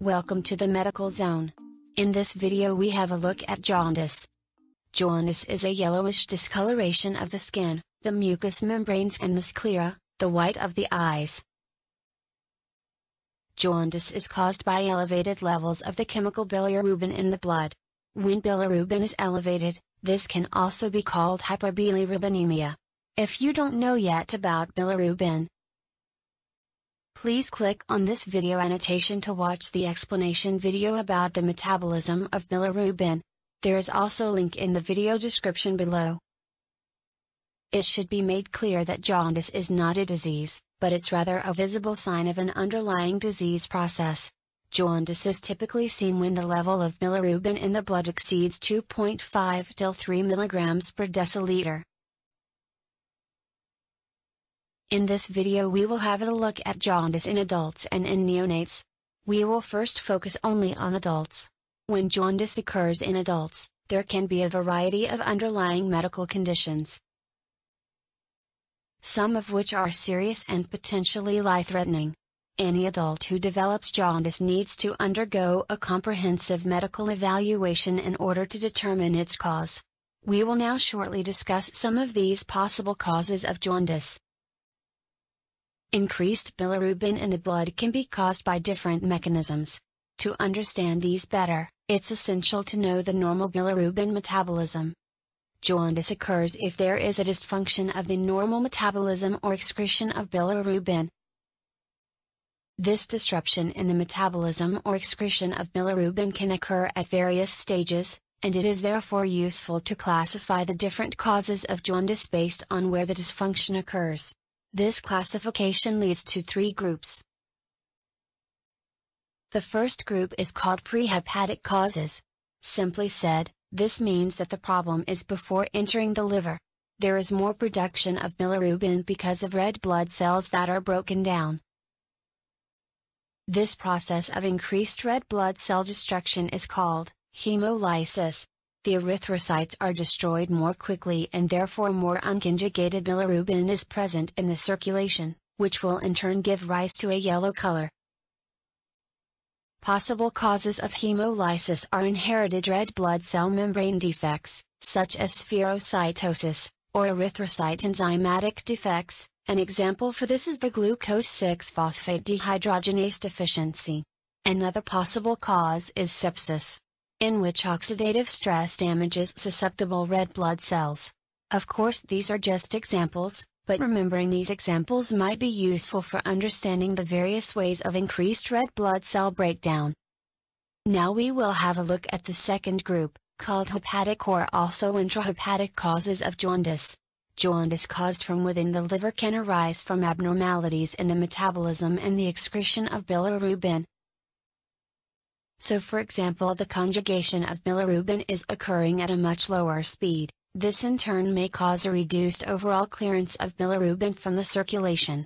Welcome to the Medical Zone. In this video we have a look at jaundice. Jaundice is a yellowish discoloration of the skin, the mucous membranes and the sclera, the white of the eyes. Jaundice is caused by elevated levels of the chemical bilirubin in the blood. When bilirubin is elevated, this can also be called hyperbilirubinemia. If you don't know yet about bilirubin, please click on this video annotation to watch the explanation video about the metabolism of bilirubin. There is also a link in the video description below. It should be made clear that jaundice is not a disease, but it's rather a visible sign of an underlying disease process. Jaundice is typically seen when the level of bilirubin in the blood exceeds 2.5 till 3 mg per deciliter. In this video we will have a look at jaundice in adults and in neonates. We will first focus only on adults. When jaundice occurs in adults, there can be a variety of underlying medical conditions, some of which are serious and potentially life-threatening. Any adult who develops jaundice needs to undergo a comprehensive medical evaluation in order to determine its cause. We will now shortly discuss some of these possible causes of jaundice. Increased bilirubin in the blood can be caused by different mechanisms. To understand these better, it's essential to know the normal bilirubin metabolism. Jaundice occurs if there is a dysfunction of the normal metabolism or excretion of bilirubin. This disruption in the metabolism or excretion of bilirubin can occur at various stages, and it is therefore useful to classify the different causes of jaundice based on where the dysfunction occurs. This classification leads to three groups. The first group is called pre-hepatic causes. Simply said, this means that the problem is before entering the liver. There is more production of bilirubin because of red blood cells that are broken down. This process of increased red blood cell destruction is called hemolysis. The erythrocytes are destroyed more quickly and therefore more unconjugated bilirubin is present in the circulation, which will in turn give rise to a yellow color. Possible causes of hemolysis are inherited red blood cell membrane defects, such as spherocytosis, or erythrocyte enzymatic defects. An example for this is the glucose 6-phosphate dehydrogenase deficiency. Another possible cause is sepsis, in which oxidative stress damages susceptible red blood cells. Of course, these are just examples, but remembering these examples might be useful for understanding the various ways of increased red blood cell breakdown. Now we will have a look at the second group, called hepatic or also intra-hepatic causes of jaundice. Jaundice caused from within the liver can arise from abnormalities in the metabolism and the excretion of bilirubin. So for example, the conjugation of bilirubin is occurring at a much lower speed. This in turn may cause a reduced overall clearance of bilirubin from the circulation.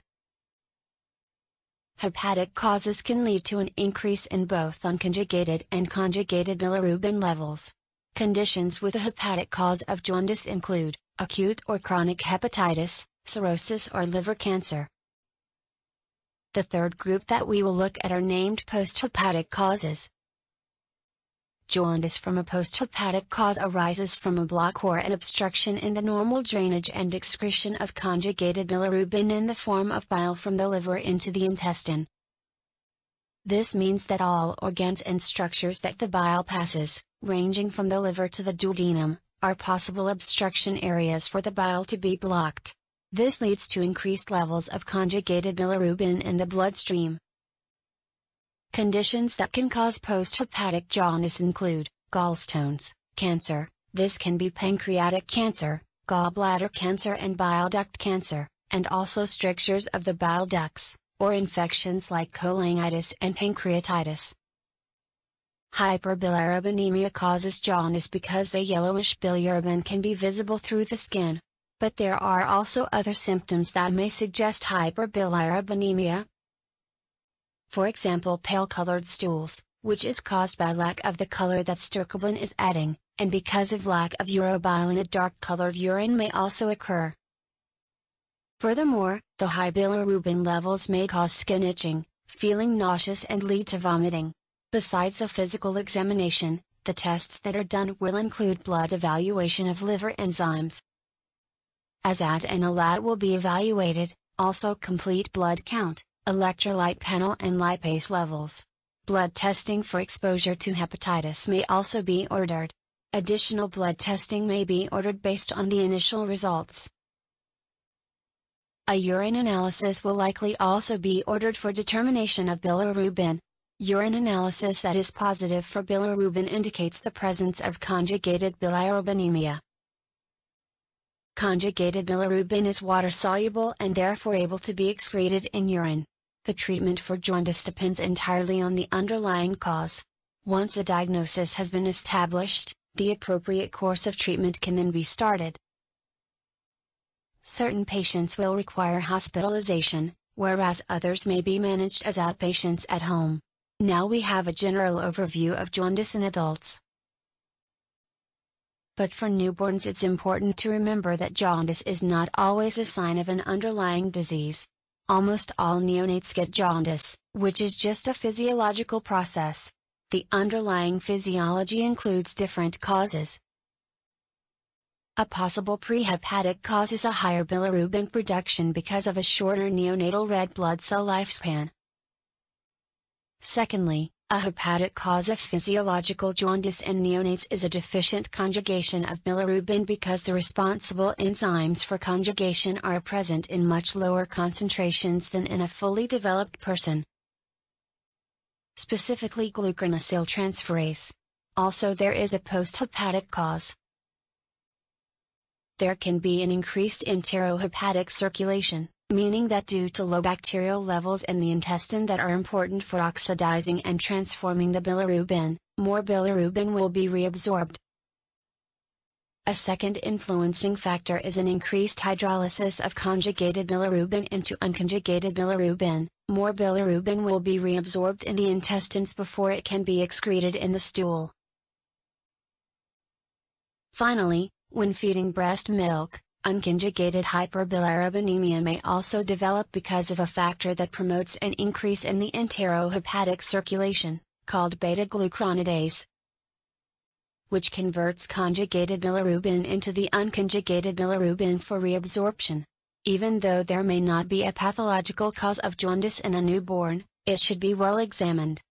Hepatic causes can lead to an increase in both unconjugated and conjugated bilirubin levels. Conditions with a hepatic cause of jaundice include acute or chronic hepatitis, cirrhosis or liver cancer. The third group that we will look at are named post-hepatic causes. Jaundice from a post-hepatic cause arises from a block or an obstruction in the normal drainage and excretion of conjugated bilirubin in the form of bile from the liver into the intestine. This means that all organs and structures that the bile passes, ranging from the liver to the duodenum, are possible obstruction areas for the bile to be blocked. This leads to increased levels of conjugated bilirubin in the bloodstream. Conditions that can cause post-hepatic jaundice include gallstones, cancer. This can be pancreatic cancer, gallbladder cancer and bile duct cancer, and also strictures of the bile ducts, or infections like cholangitis and pancreatitis. Hyperbilirubinemia causes jaundice because the yellowish bilirubin can be visible through the skin. But there are also other symptoms that may suggest hyperbilirubinemia. For example, pale-colored stools, which is caused by lack of the color that stercobilin is adding, and because of lack of urobilin a dark-colored urine may also occur. Furthermore, the high bilirubin levels may cause skin itching, feeling nauseous and lead to vomiting. Besides a physical examination, the tests that are done will include blood evaluation of liver enzymes. ASAT and ALAT will be evaluated, also complete blood count, electrolyte panel and lipase levels. Blood testing for exposure to hepatitis may also be ordered. Additional blood testing may be ordered based on the initial results. A urine analysis will likely also be ordered for determination of bilirubin. Urine analysis that is positive for bilirubin indicates the presence of conjugated bilirubinemia. Conjugated bilirubin is water-soluble and therefore able to be excreted in urine. The treatment for jaundice depends entirely on the underlying cause. Once a diagnosis has been established, the appropriate course of treatment can then be started. Certain patients will require hospitalization, whereas others may be managed as outpatients at home. Now we have a general overview of jaundice in adults. But for newborns it's important to remember that jaundice is not always a sign of an underlying disease. Almost all neonates get jaundice, which is just a physiological process. The underlying physiology includes different causes. A possible pre-hepatic cause is a higher bilirubin production because of a shorter neonatal red blood cell lifespan. Secondly, a hepatic cause of physiological jaundice in neonates is a deficient conjugation of bilirubin because the responsible enzymes for conjugation are present in much lower concentrations than in a fully developed person. Specifically gluconosyltransferase. Also there is a post-hepatic cause. There can be an increased enterohepatic circulation, meaning that due to low bacterial levels in the intestine that are important for oxidizing and transforming the bilirubin, more bilirubin will be reabsorbed. A second influencing factor is an increased hydrolysis of conjugated bilirubin into unconjugated bilirubin. More bilirubin will be reabsorbed in the intestines before it can be excreted in the stool. Finally, when feeding breast milk, unconjugated hyperbilirubinemia may also develop because of a factor that promotes an increase in the enterohepatic circulation, called beta-glucuronidase, which converts conjugated bilirubin into the unconjugated bilirubin for reabsorption. Even though there may not be a pathological cause of jaundice in a newborn, it should be well examined.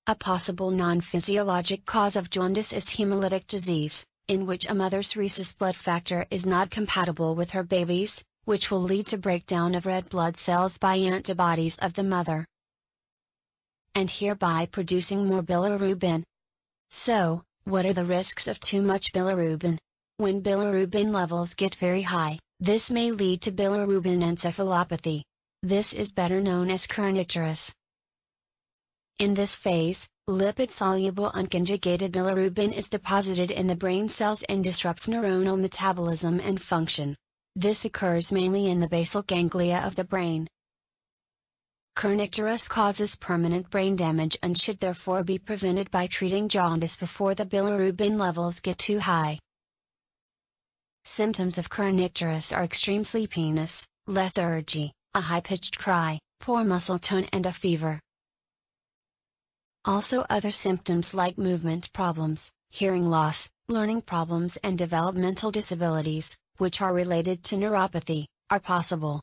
A possible non-physiologic cause of jaundice is hemolytic disease, in which a mother's rhesus blood factor is not compatible with her baby's, which will lead to breakdown of red blood cells by antibodies of the mother, and hereby producing more bilirubin. So, what are the risks of too much bilirubin? When bilirubin levels get very high, this may lead to bilirubin encephalopathy. This is better known as kernicterus. In this phase, lipid-soluble unconjugated bilirubin is deposited in the brain cells and disrupts neuronal metabolism and function. This occurs mainly in the basal ganglia of the brain. Kernicterus causes permanent brain damage and should therefore be prevented by treating jaundice before the bilirubin levels get too high. Symptoms of kernicterus are extreme sleepiness, lethargy, a high-pitched cry, poor muscle tone and a fever. Also other symptoms like movement problems, hearing loss, learning problems and developmental disabilities, which are related to neuropathy, are possible.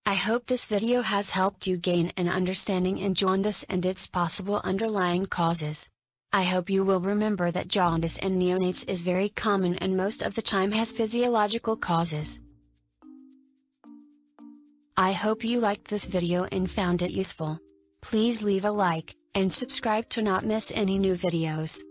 I hope this video has helped you gain an understanding in jaundice and its possible underlying causes. I hope you will remember that jaundice in neonates is very common and most of the time has physiological causes. I hope you liked this video and found it useful. Please leave a like, and subscribe to not miss any new videos.